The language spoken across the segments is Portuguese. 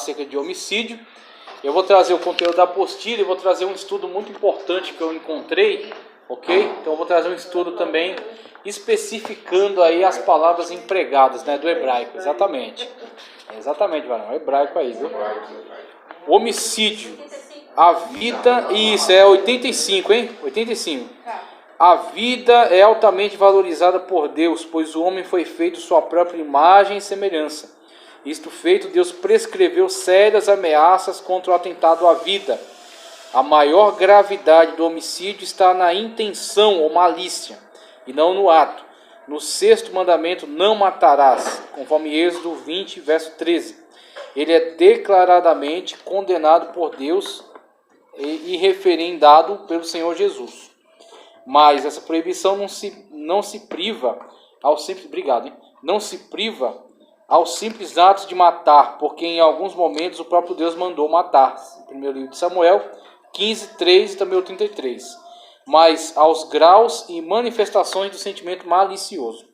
acerca de homicídio. Eu vou trazer o conteúdo da apostila e vou trazer um estudo muito importante que eu encontrei, ok? Então eu vou trazer um estudo também especificando aí as palavras empregadas, né, do hebraico, exatamente. Exatamente, Varão, é hebraico aí, viu? Homicídio, a vida, isso é 85, hein? 85. A vida é altamente valorizada por Deus, pois o homem foi feito sua própria imagem e semelhança. Isto feito, Deus prescreveu sérias ameaças contra o atentado à vida. A maior gravidade do homicídio está na intenção ou malícia, e não no ato. No sexto mandamento, não matarás, conforme Êxodo 20, verso 13. Ele é declaradamente condenado por Deus e referendado pelo Senhor Jesus. Mas essa proibição não se priva aos simples atos de matar, porque em alguns momentos o próprio Deus mandou matar. Primeiro livro de Samuel 15, 3 e também o 33. Mas aos graus e manifestações do sentimento malicioso.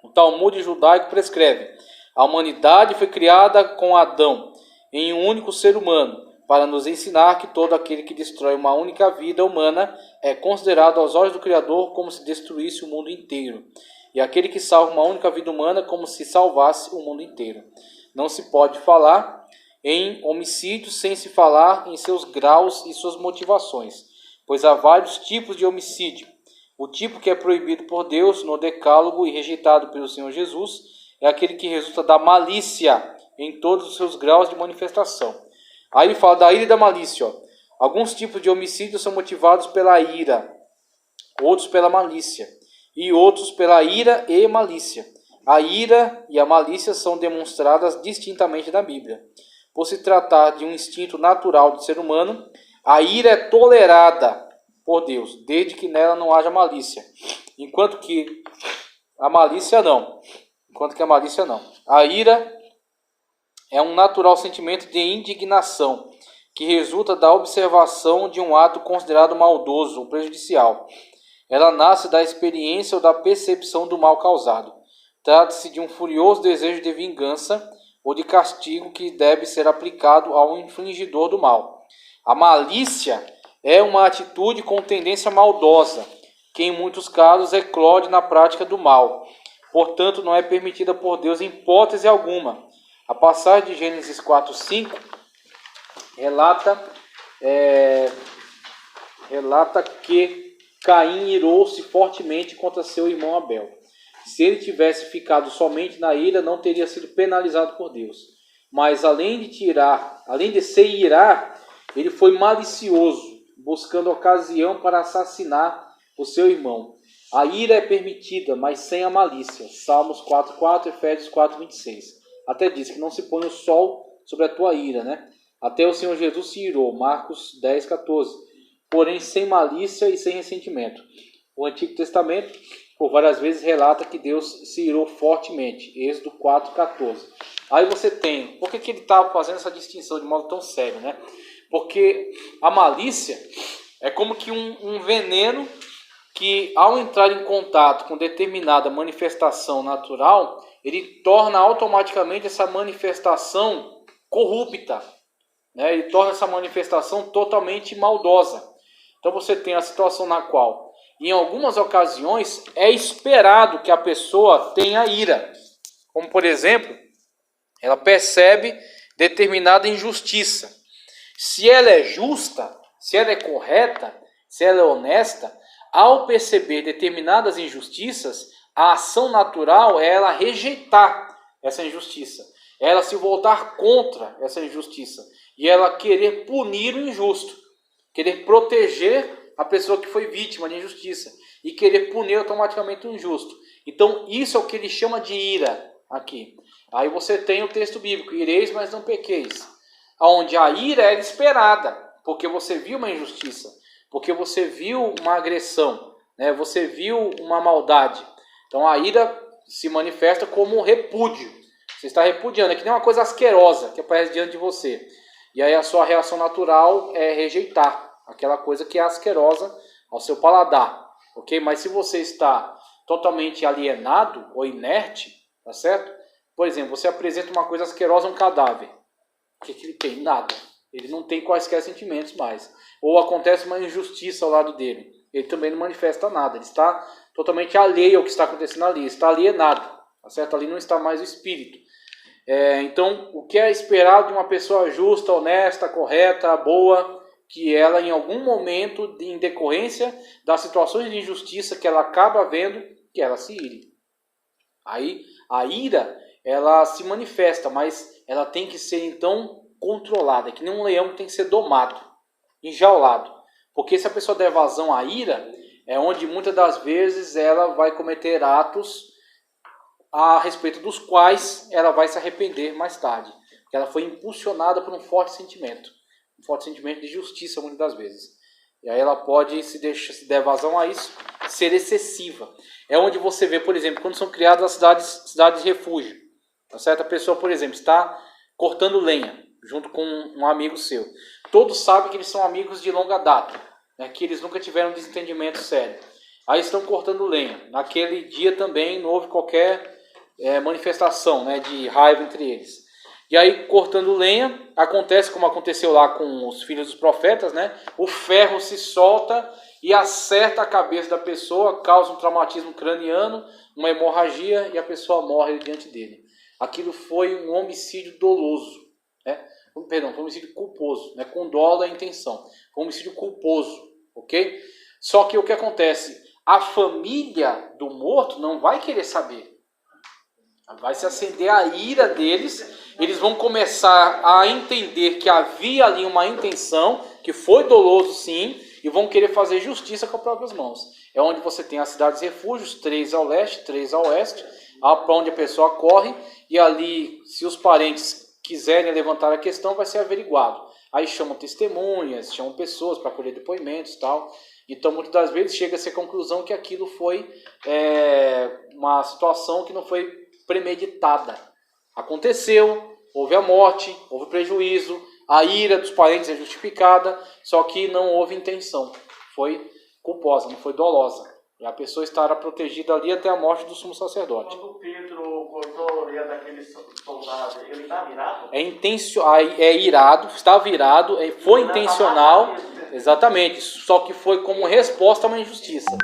O Talmud judaico prescreve: a humanidade foi criada com Adão, em um único ser humano, para nos ensinar que todo aquele que destrói uma única vida humana é considerado aos olhos do Criador como se destruísse o mundo inteiro, e aquele que salva uma única vida humana como se salvasse o mundo inteiro. Não se pode falar em homicídio sem se falar em seus graus e suas motivações, pois há vários tipos de homicídio. O tipo que é proibido por Deus no Decálogo e rejeitado pelo Senhor Jesus é aquele que resulta da malícia em todos os seus graus de manifestação. Aí ele fala da ira e da malícia. Alguns tipos de homicídio são motivados pela ira, outros pela malícia, e outros pela ira e malícia. A ira e a malícia são demonstradas distintamente na Bíblia. Por se tratar de um instinto natural do ser humano, a ira é tolerada por Deus, desde que nela não haja malícia. Enquanto que a malícia não. A ira é um natural sentimento de indignação, que resulta da observação de um ato considerado maldoso ou prejudicial. Ela nasce da experiência ou da percepção do mal causado. Trata-se de um furioso desejo de vingança ou de castigo que deve ser aplicado ao infligidor do mal. A malícia é uma atitude com tendência maldosa, que em muitos casos eclode na prática do mal. Portanto, não é permitida por Deus em hipótese alguma. A passagem de Gênesis 4:5 relata que Caim irou-se fortemente contra seu irmão Abel. Se ele tivesse ficado somente na ira, não teria sido penalizado por Deus. Mas além de se irar, ele foi malicioso, buscando ocasião para assassinar o seu irmão. A ira é permitida, mas sem a malícia. Salmos 4:4, Efésios 4:26. Até diz que não se põe o sol sobre a tua ira, né? Até o Senhor Jesus se irou, Marcos 10:14. Porém sem malícia e sem ressentimento. O Antigo Testamento, por várias vezes, relata que Deus se irou fortemente. Êxodo 4:14. Aí você tem, por que ele está fazendo essa distinção de modo tão sério, né? Porque a malícia é como que um veneno que, ao entrar em contato com determinada manifestação natural, ele torna automaticamente essa manifestação corrupta, né? Ele torna essa manifestação totalmente maldosa. Então você tem a situação na qual, em algumas ocasiões, é esperado que a pessoa tenha ira. Como, por exemplo, ela percebe determinada injustiça. Se ela é justa, se ela é correta, se ela é honesta, ao perceber determinadas injustiças, a ação natural é ela rejeitar essa injustiça, ela se voltar contra essa injustiça e ela querer punir o injusto, querer proteger a pessoa que foi vítima de injustiça e querer punir automaticamente o injusto. Então isso é o que ele chama de ira aqui. Aí você tem o texto bíblico: ireis, mas não pequeis, onde a ira era esperada, porque você viu uma injustiça, porque você viu uma agressão, né? Você viu uma maldade. Então a ira se manifesta como um repúdio. Você está repudiando, é que nem uma coisa asquerosa que aparece diante de você. E aí a sua reação natural é rejeitar aquela coisa que é asquerosa ao seu paladar, ok? Mas se você está totalmente alienado ou inerte, tá certo? Por exemplo, você apresenta uma coisa asquerosa, um cadáver. O que ele tem? Nada. Ele não tem quaisquer sentimentos mais. Ou acontece uma injustiça ao lado dele. Ele também não manifesta nada. Ele está totalmente alheio ao que está acontecendo ali. Ele está alienado. Tá certo? Ali não está mais o espírito. Então, o que é esperado de uma pessoa justa, honesta, correta, boa, que ela em algum momento, em decorrência das situações de injustiça que ela acaba vendo, que ela se ire. Aí, a ira, ela se manifesta, mas ela tem que ser, então, controlada. É que nem um leão que tem que ser domado, enjaulado. Porque se a pessoa der vazão à ira, é onde muitas das vezes ela vai cometer atos a respeito dos quais ela vai se arrepender mais tarde. Porque ela foi impulsionada por um forte sentimento de justiça, muitas das vezes. E aí ela pode, se der vazão a isso, ser excessiva. É onde você vê, por exemplo, quando são criadas as cidades de refúgio. Tá certo? A pessoa, por exemplo, está cortando lenha junto com um amigo seu. Todos sabem que eles são amigos de longa data, né? Que eles nunca tiveram um desentendimento sério. Aí estão cortando lenha. Naquele dia também não houve qualquer manifestação, né, de raiva entre eles. E aí, cortando lenha, acontece como aconteceu lá com os filhos dos profetas, né? O ferro se solta e acerta a cabeça da pessoa, causa um traumatismo craniano, uma hemorragia e a pessoa morre diante dele. Aquilo foi um homicídio doloso, né? Perdão, foi um homicídio culposo, né? Com dolo é a intenção. Foi um homicídio culposo, ok? Só que o que acontece? A família do morto não vai querer saber. Vai se acender a ira deles. Eles vão começar a entender que havia ali uma intenção, que foi doloso sim, e vão querer fazer justiça com as próprias mãos. É onde você tem as cidades refúgios, 3 ao leste, 3 ao oeste, para onde a pessoa corre, e ali, se os parentes quiserem levantar a questão, vai ser averiguado. Aí chamam testemunhas, chamam pessoas para colher depoimentos e tal. Então, muitas das vezes, chega-se à conclusão que aquilo foi uma situação que não foi premeditada. Aconteceu, houve a morte, houve prejuízo, a ira dos parentes é justificada, só que não houve intenção. Foi culposa, não foi dolosa. E a pessoa estará protegida ali até a morte do sumo sacerdote. Quando Pedro cortou a orelha daquele soldado, ele estava irado? É irado, estava irado, foi intencional, exatamente, só que foi como resposta a uma injustiça.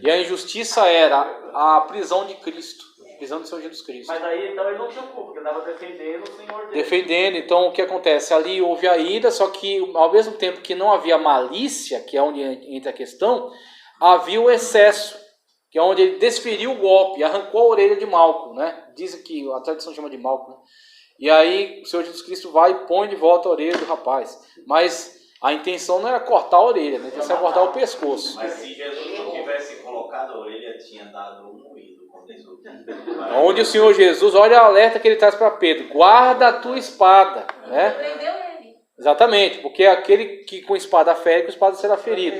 E a injustiça era a prisão de Cristo, a prisão do Senhor Jesus Cristo. Mas aí então ele não tinha culpa, porque ele estava defendendo o Senhor dele. Defendendo, então o que acontece? Ali houve a ira, só que ao mesmo tempo que não havia malícia, que é onde entra a questão, havia o excesso, que é onde ele desferiu o golpe, arrancou a orelha de Malco, né? Dizem que a tradição chama de Malco, né? E aí o Senhor Jesus Cristo vai e põe de volta a orelha do rapaz. Mas a intenção não era cortar a orelha, né? A intenção era cortar o pescoço. Mas se Jesus não tivesse colocado a orelha, tinha dado um moído. Onde o Senhor Jesus, olha o alerta que ele traz para Pedro: guarda a tua espada, né? Prendeu ele. Exatamente, porque aquele que com espada fere, com espada será ferido.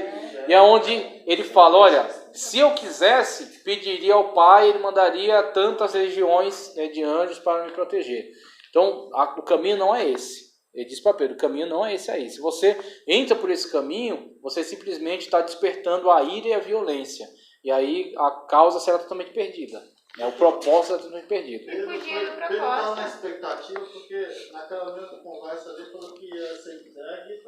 E é onde ele fala: olha, se eu quisesse, pediria ao Pai, ele mandaria tantas legiões, né, de anjos para me proteger. Então, o caminho não é esse. Ele diz para Pedro: o caminho não é esse aí. Se você entra por esse caminho, você simplesmente está despertando a ira e a violência. E aí a causa será totalmente perdida. O propósito será totalmente perdido. Pedro estava na expectativa, porque naquela mesma conversa ali falou que ia ser entregue.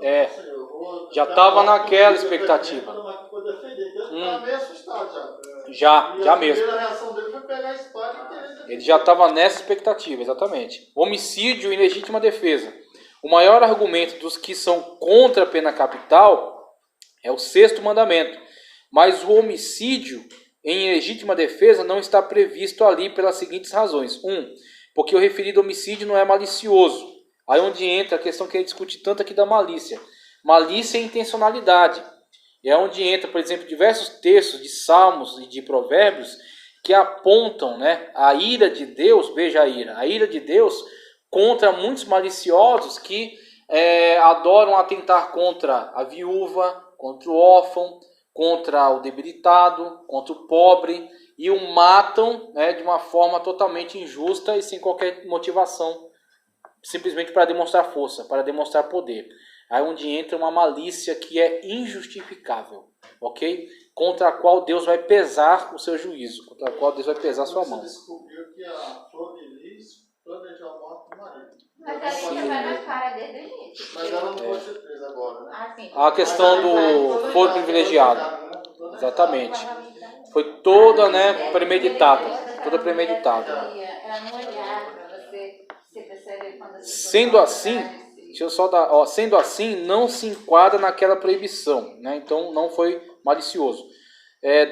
Já estava naquela expectativa. Ele estava meio assustado já. Já mesmo. A primeira reação dele foi pegar a espada e querer defender. Ele já estava nessa expectativa, exatamente. Homicídio e legítima defesa. O maior argumento dos que são contra a pena capital é o 6º mandamento. Mas o homicídio em legítima defesa não está previsto ali pelas seguintes razões. 1. Porque o referido homicídio não é malicioso. Aí onde entra a questão que a gente discute tanto aqui da malícia. Malícia é intencionalidade. É onde entra, por exemplo, diversos textos de Salmos e de Provérbios que apontam, né, a ira de Deus, veja a ira de Deus contra muitos maliciosos que adoram atentar contra a viúva, contra o órfão, contra o debilitado, contra o pobre, e o matam, né, de uma forma totalmente injusta e sem qualquer motivação, simplesmente para demonstrar força, para demonstrar poder. Aí onde entra uma malícia que é injustificável, ok? Contra a qual Deus vai pesar o seu juízo, contra a qual Deus vai pesar a sua mão. Você descobriu que a Flor de Lis planejou a morte do marido. Mas a Alicia vai na cara desde o início. Mas ela não pode ser presa agora, né? Ah, sim. A questão do foro privilegiado. Exatamente. Foi toda, né, premeditada. Toda premeditada. Ela não olhava pra você perceber quando Sendo assim, deixa eu só dar, sendo assim, não se enquadra naquela proibição, né? Então não foi malicioso.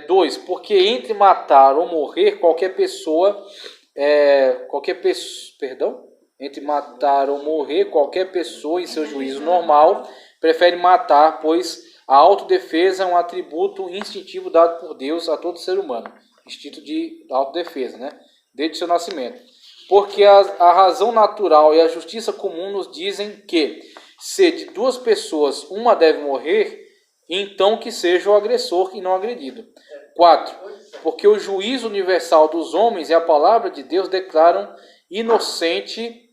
2, porque entre matar ou morrer, entre matar ou morrer, qualquer pessoa em seu juízo normal prefere matar, pois a autodefesa é um atributo instintivo dado por Deus a todo ser humano. Instinto de autodefesa, né? Desde seu nascimento. Porque a razão natural e a justiça comum nos dizem que, se de duas pessoas uma deve morrer, então que seja o agressor e não agredido. 4. Porque o juízo universal dos homens e a palavra de Deus declaram inocente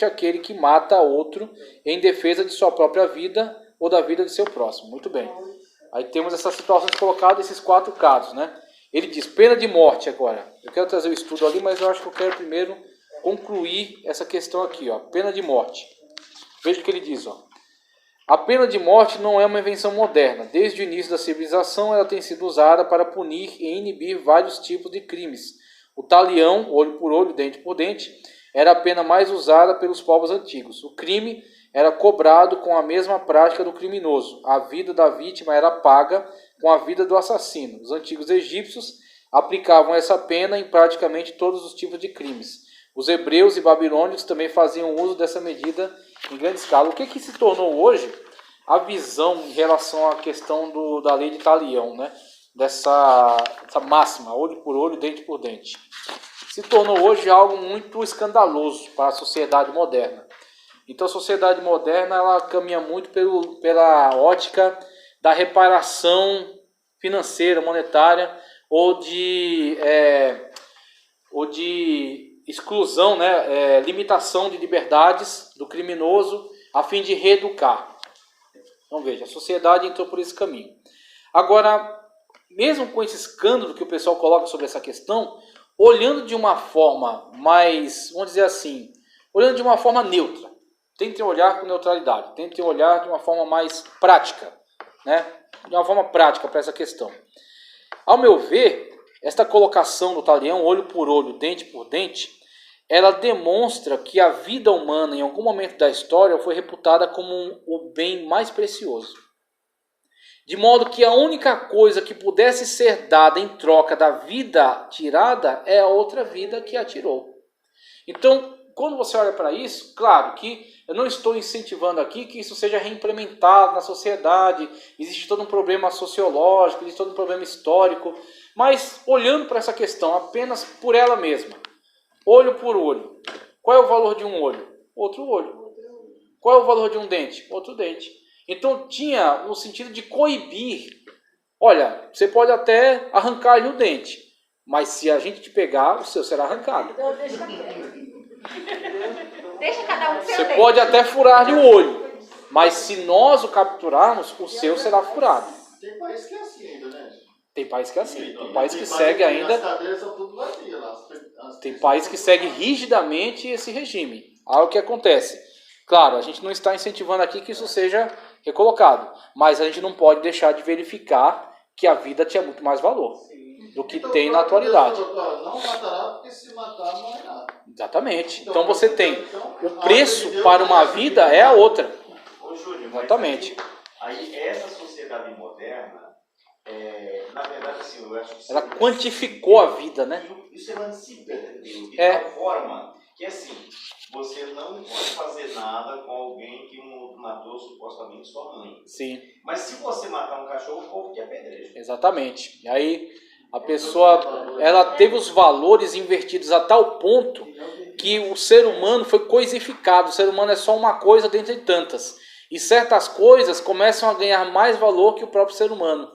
aquele que mata outro em defesa de sua própria vida ou da vida de seu próximo. Muito bem. Aí temos essas situações colocadas, esses 4 casos, né? Ele diz, pena de morte agora. Eu quero trazer o estudo ali, mas eu acho que eu quero primeiro concluir essa questão aqui, ó. Pena de morte. Veja o que ele diz, ó. A pena de morte não é uma invenção moderna. Desde o início da civilização, ela tem sido usada para punir e inibir vários tipos de crimes. O talião, olho por olho, dente por dente, era a pena mais usada pelos povos antigos. O crime era cobrado com a mesma prática do criminoso. A vida da vítima era paga com a vida do assassino. Os antigos egípcios aplicavam essa pena em praticamente todos os tipos de crimes. Os hebreus e babilônicos também faziam uso dessa medida em grande escala. O que se tornou hoje a visão em relação à questão da lei de talião, né? Dessa máxima, olho por olho, dente por dente. Se tornou hoje algo muito escandaloso para a sociedade moderna. Então a sociedade moderna ela caminha muito pela ótica da reparação financeira, monetária, ou de exclusão, né, limitação de liberdades do criminoso a fim de reeducar. Então veja, a sociedade entrou por esse caminho. Agora, mesmo com esse escândalo que o pessoal coloca sobre essa questão, olhando de uma forma mais, vamos dizer assim, olhando de uma forma neutra, tentem olhar com neutralidade, tentem olhar de uma forma mais prática, né? De uma forma prática para essa questão. Ao meu ver, esta colocação do talião, olho por olho, dente por dente, ela demonstra que a vida humana, em algum momento da história, foi reputada como o bem mais precioso. De modo que a única coisa que pudesse ser dada em troca da vida tirada é a outra vida que a tirou. Então, quando você olha para isso, claro que eu não estou incentivando aqui que isso seja reimplementado na sociedade, existe todo um problema sociológico, existe todo um problema histórico, mas olhando para essa questão apenas por ela mesma, olho por olho, qual é o valor de um olho? Outro olho. Qual é o valor de um dente? Outro dente. Então tinha no sentido de coibir, olha, você pode até arrancar-lhe o dente, mas se a gente te pegar, o seu será arrancado. Deixa cada um seu Você dente. pode até furar-lhe o olho, mas se nós o capturarmos, o seu será furado. Tem país que é assim ainda, né? Tem país que é assim, tem país que segue ainda, As cadeias são tudo vazias lá. tem país que segue rigidamente esse regime. Aí o que acontece? Claro, a gente não está incentivando aqui que isso seja recolocado, mas a gente não pode deixar de verificar que a vida tinha muito mais valor do que tem na atualidade. Não matará, porque se matar não é nada. Exatamente. Então você tem o preço para uma vida é a outra. Ô, Júlio, Exatamente. Aí essa sociedade moderna, na verdade, assim, eu acho que Ela quantificou a vida, né? isso emancipa de É. tal forma que, assim, você não pode fazer nada com alguém que matou supostamente sua mãe. Sim, Mas se você matar um cachorro, o povo quer apedreja. exatamente. E aí a pessoa, ela teve os valores invertidos a tal ponto que o ser humano foi coisificado. O ser humano é só uma coisa dentre tantas. E certas coisas começam a ganhar mais valor que o próprio ser humano.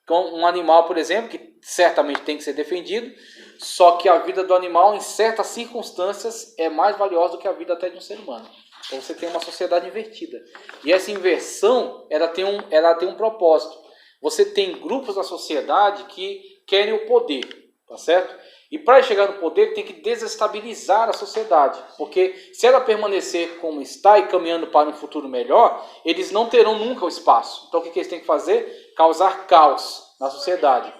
Um animal, por exemplo, que certamente tem que ser defendido, só que a vida do animal, em certas circunstâncias, é mais valiosa do que a vida até de um ser humano. Então você tem uma sociedade invertida. E essa inversão, ela tem um propósito. Você tem grupos da sociedade que querem o poder, tá certo? E para chegar no poder, tem que desestabilizar a sociedade. Porque se ela permanecer como está e caminhando para um futuro melhor, eles não terão nunca o espaço. Então o que eles têm que fazer? Causar caos na sociedade.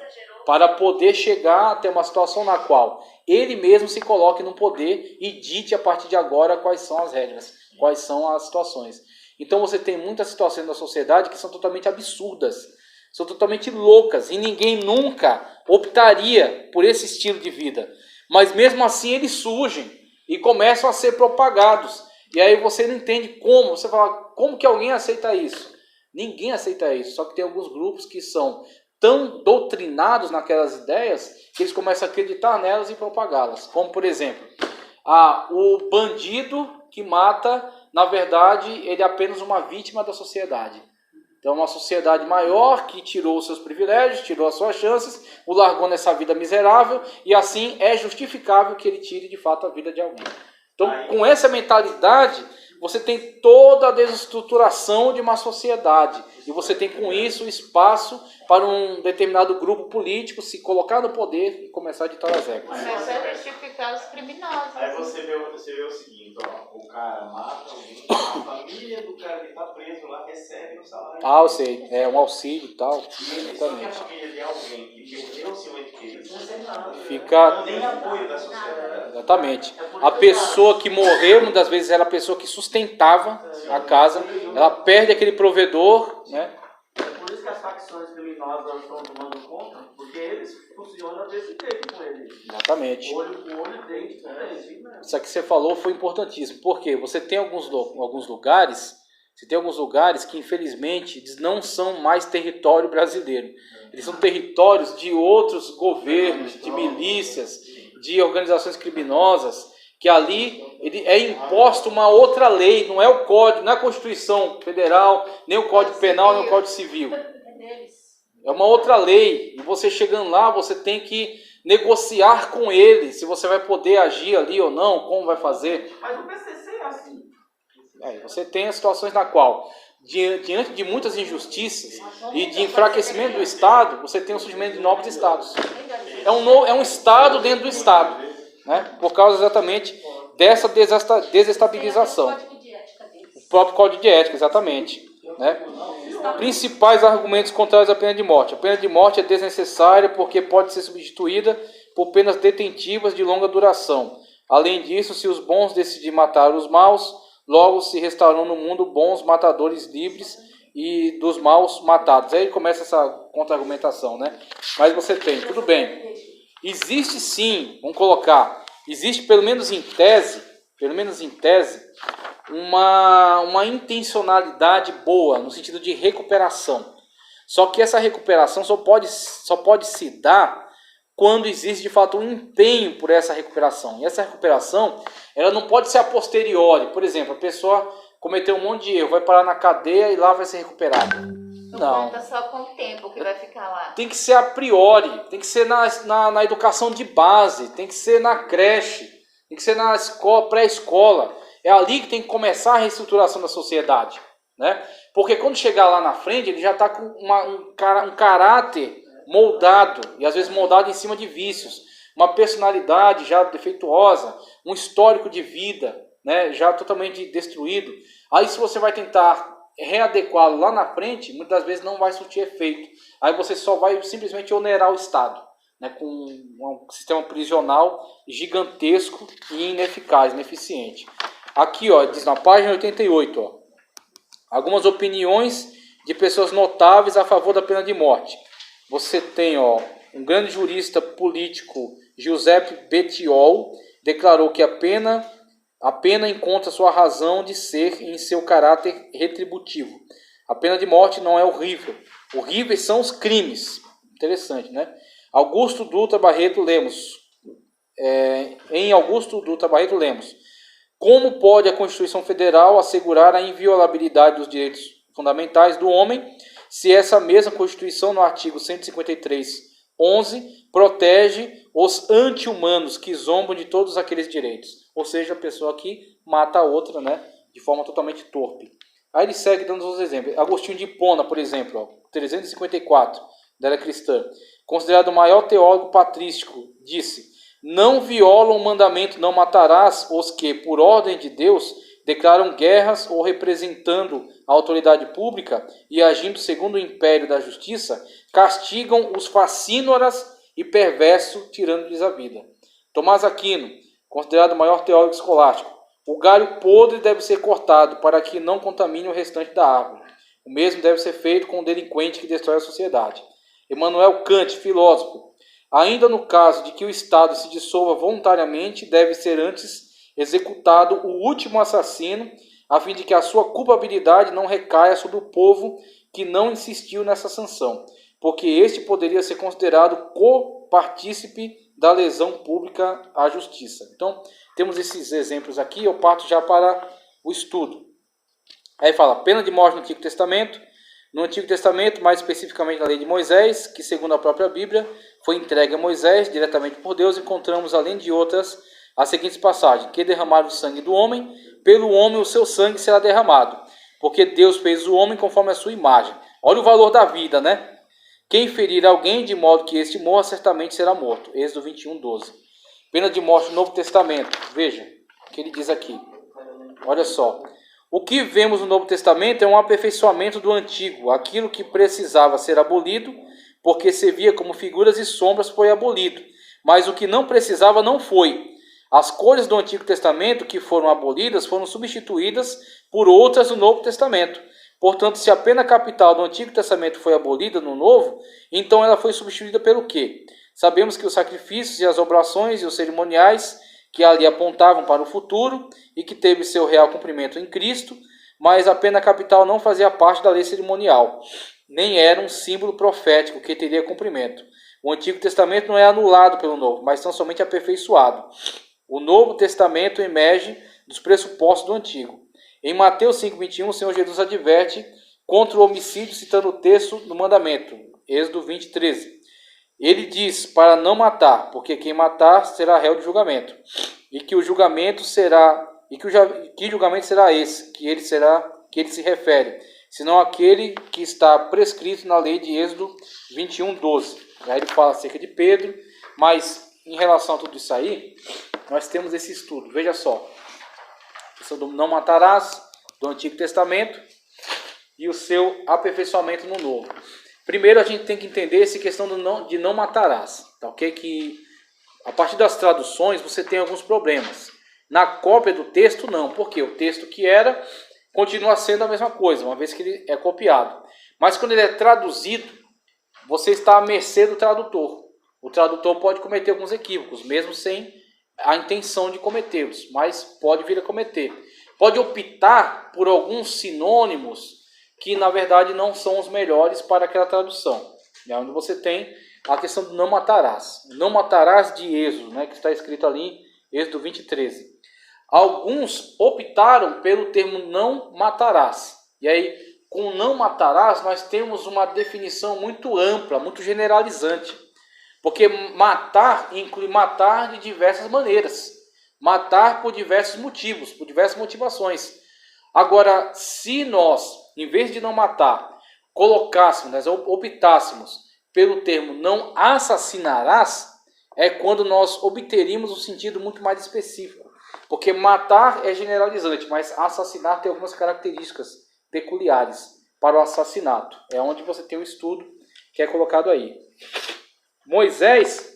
Para poder chegar até uma situação na qual ele mesmo se coloque no poder e dite a partir de agora quais são as regras, quais são as situações. Então você tem muitas situações na sociedade que são totalmente absurdas, são totalmente loucas e ninguém nunca optaria por esse estilo de vida. Mas mesmo assim eles surgem e começam a ser propagados. E aí você não entende como, você fala, como que alguém aceita isso? Ninguém aceita isso, só que tem alguns grupos que são tão doutrinados naquelas ideias que eles começam a acreditar nelas e propagá-las. Como, por exemplo, o bandido que mata, na verdade, ele é apenas uma vítima da sociedade. Então, uma sociedade maior que tirou os seus privilégios, tirou as suas chances, o largou nessa vida miserável e assim é justificável que ele tire de fato a vida de alguém. Então, com essa mentalidade, você tem toda a desestruturação de uma sociedade. E você tem com isso espaço para um determinado grupo político se colocar no poder e começar a ditar as regras. Começa a justificar os criminosos. Aí você vê o seguinte, ó, o cara mata alguém, a família do cara que está preso lá recebe um salário. Ah, eu sei, é um auxílio e tal. E só que a família de alguém que perdeu seu ente querido não recebe nada. Fica... Não tem apoio da sociedade. Exatamente. A pessoa que morreu, muitas vezes era a pessoa que sustentava a casa, ela perde aquele provedor, né? É por isso que as facções criminosas estão tomando conta, porque eles funcionam desse jeito com eles. Exatamente. Olho por olho, dente por dente. Isso que você falou foi importantíssimo. Porque você tem alguns lugares, que infelizmente eles não são mais território brasileiro. Eles são territórios de outros governos, de milícias, de organizações criminosas, que ali é imposta uma outra lei, não é o Código, não é a Constituição Federal, nem o Código Penal, nem o Código Civil. É uma outra lei. E você chegando lá, você tem que negociar com ele se você vai poder agir ali ou não, como vai fazer. Mas o PCC é assim. Você tem as situações na qual, diante de muitas injustiças e de enfraquecimento do Estado, você tem o surgimento de novos Estados. É um Estado dentro do Estado, né? Por causa exatamente dessa desestabilização. O próprio Código de Ética, exatamente. Né? Principais argumentos contrários à pena de morte. A pena de morte é desnecessária porque pode ser substituída por penas detentivas de longa duração. Além disso, se os bons decidirem matar os maus, logo se restaurarão no mundo bons matadores livres e dos maus matados. Aí começa essa contra-argumentação, né? Mas você tem, tudo bem. Existe sim, vamos colocar, existe pelo menos em tese, uma intencionalidade boa, no sentido de recuperação. Só que essa recuperação só pode se dar quando existe de fato um empenho por essa recuperação. E essa recuperação, ela não pode ser a posteriori. Por exemplo, a pessoa cometeu um monte de erro, vai parar na cadeia e lá vai ser recuperada. Não. Conta só com o tempo que vai ficar lá. Tem que ser a priori, tem que ser na educação de base, tem que ser na creche, tem que ser na escola, pré-escola. É ali que tem que começar a reestruturação da sociedade, né? Porque quando chegar lá na frente, ele já está com um caráter moldado, e às vezes moldado em cima de vícios, uma personalidade já defeituosa, um histórico de vida, né, já totalmente destruído. Aí se você vai tentar readequá-lo lá na frente, muitas vezes não vai surtir efeito. Aí você só vai simplesmente onerar o Estado, né, com um sistema prisional gigantesco e ineficaz, ineficiente. Aqui, ó, diz na página 88, ó, algumas opiniões de pessoas notáveis a favor da pena de morte. Você tem, ó, um grande jurista político, Giuseppe Bettiol, declarou que a pena encontra sua razão de ser em seu caráter retributivo. A pena de morte não é horrível. Horríveis são os crimes. Interessante, né? Augusto Dutra Barreto Lemos. Em Augusto Dutra Barreto Lemos. Como pode a Constituição Federal assegurar a inviolabilidade dos direitos fundamentais do homem se essa mesma Constituição, no artigo 153.11, protege os anti-humanos que zombam de todos aqueles direitos? Ou seja, a pessoa que mata a outra, né, de forma totalmente torpe. Aí ele segue dando os exemplos. Agostinho de Hipona, por exemplo, ó, 354, da era cristã, considerado o maior teólogo patrístico, disse: Não violam o mandamento não matarás os que, por ordem de Deus, declaram guerras ou representando a autoridade pública e agindo segundo o império da justiça, castigam os facínoras e perversos, tirando-lhes a vida. Tomás Aquino, considerado o maior teórico escolástico: o galho podre deve ser cortado para que não contamine o restante da árvore. O mesmo deve ser feito com o delinquente que destrói a sociedade. Immanuel Kant, filósofo: ainda no caso de que o Estado se dissolva voluntariamente, deve ser antes executado o último assassino, a fim de que a sua culpabilidade não recaia sobre o povo que não insistiu nessa sanção, porque este poderia ser considerado copartícipe da lesão pública à justiça. Então, temos esses exemplos aqui, eu parto já para o estudo. Aí fala, pena de morte no Antigo Testamento. No Antigo Testamento, mais especificamente na lei de Moisés, que segundo a própria Bíblia, foi entregue a Moisés diretamente por Deus, encontramos, além de outras, as seguintes passagens: que derramaram o sangue do homem, pelo homem o seu sangue será derramado, porque Deus fez o homem conforme a sua imagem. Olha o valor da vida, né? Quem ferir alguém de modo que este morra, certamente será morto. Êxodo 21, 12. Pena de morte no Novo Testamento. Veja o que ele diz aqui. Olha só. O que vemos no Novo Testamento é um aperfeiçoamento do Antigo. Aquilo que precisava ser abolido, porque servia como figuras e sombras, foi abolido. Mas o que não precisava não foi. As coisas do Antigo Testamento que foram abolidas foram substituídas por outras do Novo Testamento. Portanto, se a pena capital do Antigo Testamento foi abolida no Novo, então ela foi substituída pelo quê? Sabemos que os sacrifícios e as oblações e os cerimoniais que ali apontavam para o futuro e que teve seu real cumprimento em Cristo, mas a pena capital não fazia parte da lei cerimonial, nem era um símbolo profético que teria cumprimento. O Antigo Testamento não é anulado pelo Novo, mas tão somente aperfeiçoado. O Novo Testamento emerge dos pressupostos do Antigo. Em Mateus 5,21, o Senhor Jesus adverte contra o homicídio, citando o texto do mandamento, Êxodo 20, 13. Ele diz para não matar, porque quem matar será réu de julgamento. E que o julgamento será, que julgamento será esse, que ele se refere, senão aquele que está prescrito na lei de Êxodo 21, 12. Aí ele fala acerca de Pedro, mas em relação a tudo isso aí, nós temos esse estudo. Veja só. A questão do não matarás, do Antigo Testamento, e o seu aperfeiçoamento no Novo. Primeiro a gente tem que entender essa questão de não matarás. Tá, okay? Que a partir das traduções você tem alguns problemas. Na cópia do texto não, porque o texto que era continua sendo a mesma coisa, uma vez que ele é copiado. Mas quando ele é traduzido, você está à mercê do tradutor. O tradutor pode cometer alguns equívocos, mesmo sem a intenção de cometê-los, mas pode vir a cometer. Pode optar por alguns sinônimos que, na verdade, não são os melhores para aquela tradução. Onde você tem a questão do não matarás. Não matarás de Êxodo, né, que está escrito ali em Êxodo 20, 13. Alguns optaram pelo termo não matarás. E aí, com não matarás, nós temos uma definição muito ampla, muito generalizante. Porque matar inclui matar de diversas maneiras. Matar por diversos motivos, por diversas motivações. Agora, se nós, em vez de não matar, colocássemos, nós optássemos pelo termo não assassinarás, é quando nós obteríamos um sentido muito mais específico. Porque matar é generalizante, mas assassinar tem algumas características peculiares para o assassinato. É onde você tem o estudo que é colocado aí. Moisés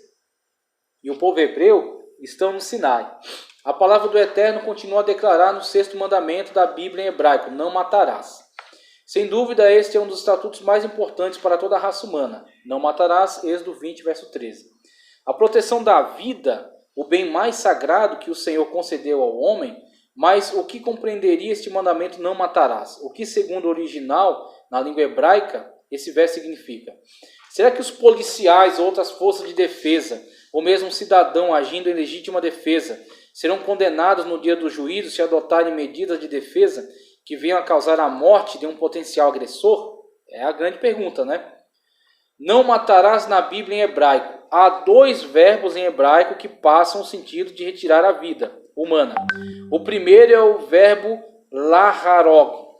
e o povo hebreu estão no Sinai. A palavra do Eterno continua a declarar no 6º mandamento da Bíblia em hebraico: não matarás. Sem dúvida, este é um dos estatutos mais importantes para toda a raça humana. Não matarás, Êxodo 20, verso 13. A proteção da vida, o bem mais sagrado que o Senhor concedeu ao homem, mas o que compreenderia este mandamento não matarás? O que, segundo o original, na língua hebraica, esse verso significa? Será que os policiais ou outras forças de defesa, ou mesmo um cidadão agindo em legítima defesa, serão condenados no dia do juízo se adotarem medidas de defesa que venham a causar a morte de um potencial agressor? É a grande pergunta, né? Não matarás na Bíblia em hebraico. Há 2 verbos em hebraico que passam o sentido de retirar a vida humana. O primeiro é o verbo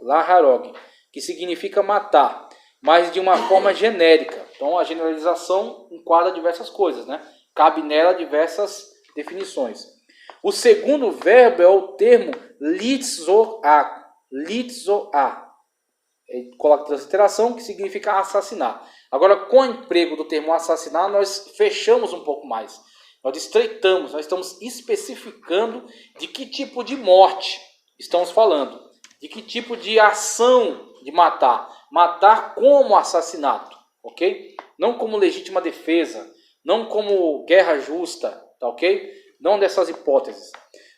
laharog, que significa matar, mas de uma forma genérica. Então a generalização enquadra diversas coisas, né? Cabe nela diversas definições. O segundo verbo é o termo litzoa. Litzoa. Ele coloca transliteração, que significa assassinar. Agora, com o emprego do termo assassinar, nós fechamos um pouco mais. Nós estreitamos, nós estamos especificando de que tipo de morte estamos falando. De que tipo de ação de matar. Matar como assassinato, ok? Não como legítima defesa, não como guerra justa, tá ok? Não dessas hipóteses.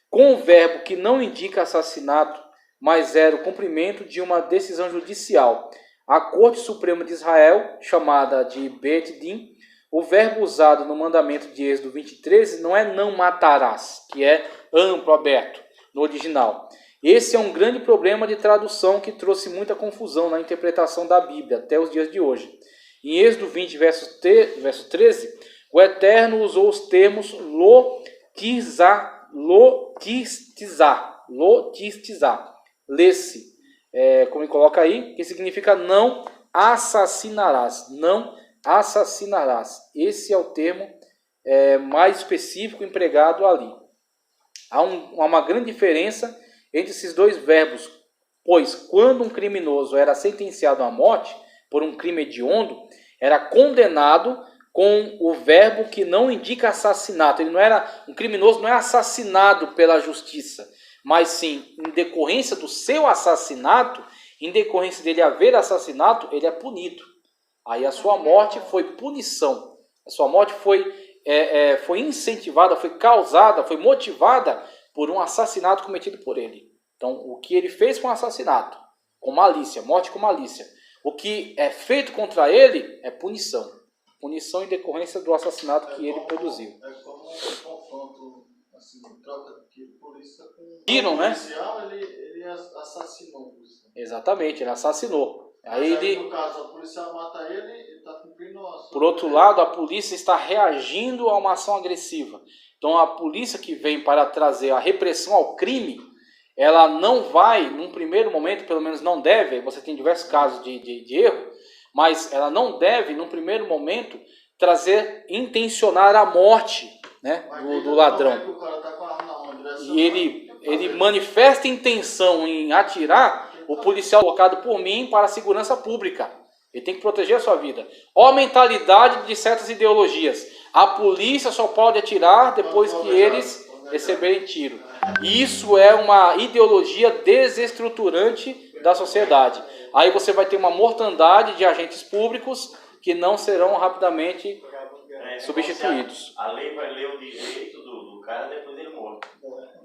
Com o verbo que não indica assassinato, mas era o cumprimento de uma decisão judicial. A Corte Suprema de Israel, chamada de Bet Din, o verbo usado no mandamento de Êxodo 20:13 não é não matarás, que é amplo, aberto, no original. Esse é um grande problema de tradução que trouxe muita confusão na interpretação da Bíblia até os dias de hoje. Em Êxodo 20, verso 13, o Eterno usou os termos lotizar, lê-se, como ele coloca aí, que significa não assassinarás, não assassinarás. Esse é o termo mais específico empregado ali. Há uma grande diferença entre esses dois verbos, pois quando um criminoso era sentenciado à morte por um crime hediondo, era condenado com o verbo que não indica assassinato. Ele não era um criminoso, não é assassinado pela justiça, mas sim, em decorrência do seu assassinato, em decorrência dele haver assassinato, ele é punido. Aí a sua morte foi punição. A sua morte foi incentivada, foi causada, foi motivada por um assassinato cometido por ele. Então, o que ele fez foi um assassinato, com malícia, morte com malícia. O que é feito contra ele é punição. Punição em decorrência do assassinato que ele produziu. É como um confronto, assim, troca de tiro, polícia com... Tiro, né? policial, ele assassinou o policial. Exatamente, ele assassinou. Aí ele, no caso, a polícia mata ele está cumprindo a sua... Por outro lado, a polícia está reagindo a uma ação agressiva. Então, a polícia que vem para trazer a repressão ao crime, ela não vai, num primeiro momento, pelo menos não deve, você tem diversos casos de erro, mas ela não deve, num primeiro momento, intencionar a morte, né, do ladrão. E ele manifesta intenção em atirar o policial colocado por mim para a segurança pública. Ele tem que proteger a sua vida. Ó a mentalidade de certas ideologias. A polícia só pode atirar depois que eles receberem tiro. Isso é uma ideologia desestruturante da sociedade. Aí você vai ter uma mortandade de agentes públicos que não serão rapidamente substituídos. A lei vai ler o direito do cara depois dele morto.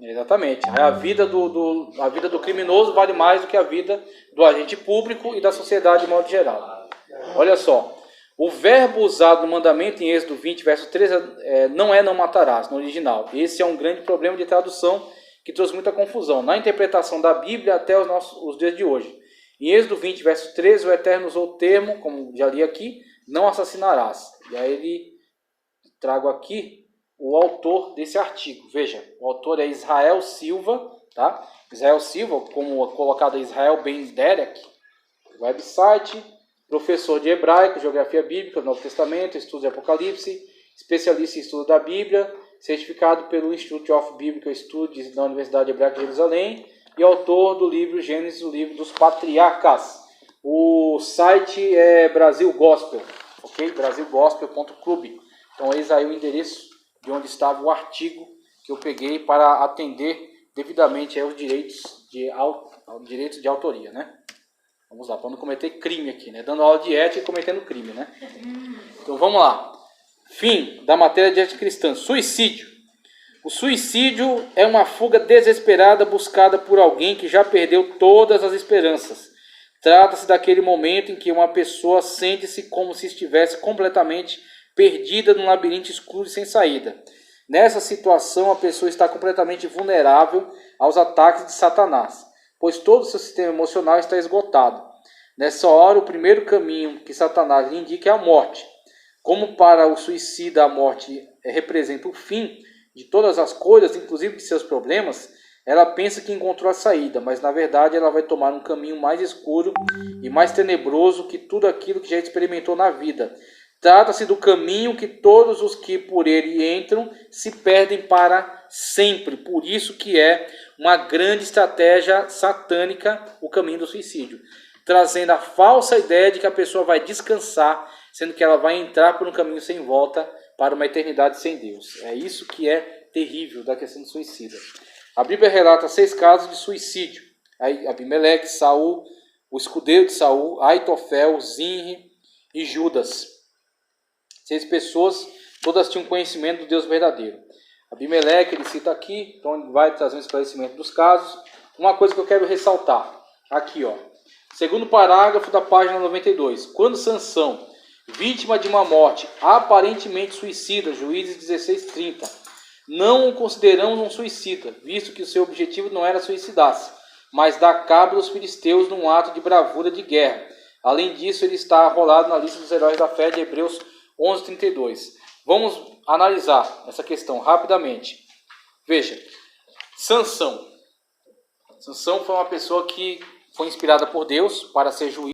Exatamente. A vida do criminoso vale mais do que a vida do agente público e da sociedade de modo geral. Olha só. O verbo usado no mandamento em Êxodo 20, verso 13, não é não matarás, no original. Esse é um grande problema de tradução que trouxe muita confusão na interpretação da Bíblia até os dias de hoje. Em Êxodo 20, verso 13, o Eterno usou o termo, como já li aqui, não assassinarás. E aí ele trago aqui o autor desse artigo. Veja, o autor é Israel Silva, tá? Israel Silva, como colocado Israel Ben Derek, website, professor de hebraico, geografia bíblica, Novo Testamento, estudo de Apocalipse, especialista em estudo da Bíblia, certificado pelo Institute of Biblical Studies da Universidade Hebraica de Jerusalém e autor do livro Gênesis, o livro dos patriarcas. O site é Brasil Gospel, ok? brasilgospel.club. Então, eis aí o endereço de onde estava o artigo que eu peguei para atender devidamente aos direitos de autoria, né? Vamos lá, para não cometer crime aqui, né? Dando aula de ética e cometendo crime, né? Então, vamos lá. Fim da matéria de ética cristã. Suicídio. O suicídio é uma fuga desesperada buscada por alguém que já perdeu todas as esperanças. Trata-se daquele momento em que uma pessoa sente-se como se estivesse completamente perdida num labirinto escuro e sem saída. Nessa situação, a pessoa está completamente vulnerável aos ataques de Satanás, pois todo o seu sistema emocional está esgotado. Nessa hora, o primeiro caminho que Satanás lhe indica é a morte. Como para o suicida a morte representa o fim de todas as coisas, inclusive de seus problemas, ela pensa que encontrou a saída, mas na verdade ela vai tomar um caminho mais escuro e mais tenebroso que tudo aquilo que já experimentou na vida. Trata-se do caminho que todos os que por ele entram se perdem para sempre. Por isso que é uma grande estratégia satânica o caminho do suicídio, trazendo a falsa ideia de que a pessoa vai descansar, sendo que ela vai entrar por um caminho sem volta para uma eternidade sem Deus. É isso que é terrível da questão do suicida. A Bíblia relata 6 casos de suicídio. Abimeleque, Saul, o escudeiro de Saul, Aitofel, Zinri e Judas. 6 pessoas, todas tinham conhecimento do Deus verdadeiro. Abimeleque, ele cita aqui, então ele vai trazer um esclarecimento dos casos. Uma coisa que eu quero ressaltar, aqui ó, segundo parágrafo da página 92. Quando Sansão, vítima de uma morte aparentemente suicida, Juízes 16:30, não o consideramos um suicida, visto que o seu objetivo não era suicidar-se, mas dar cabo aos filisteus num ato de bravura de guerra. Além disso, ele está arrolado na lista dos heróis da fé de Hebreus 11:32. Vamos analisar essa questão rapidamente. Veja, Sansão foi uma pessoa que foi inspirada por Deus para ser juiz.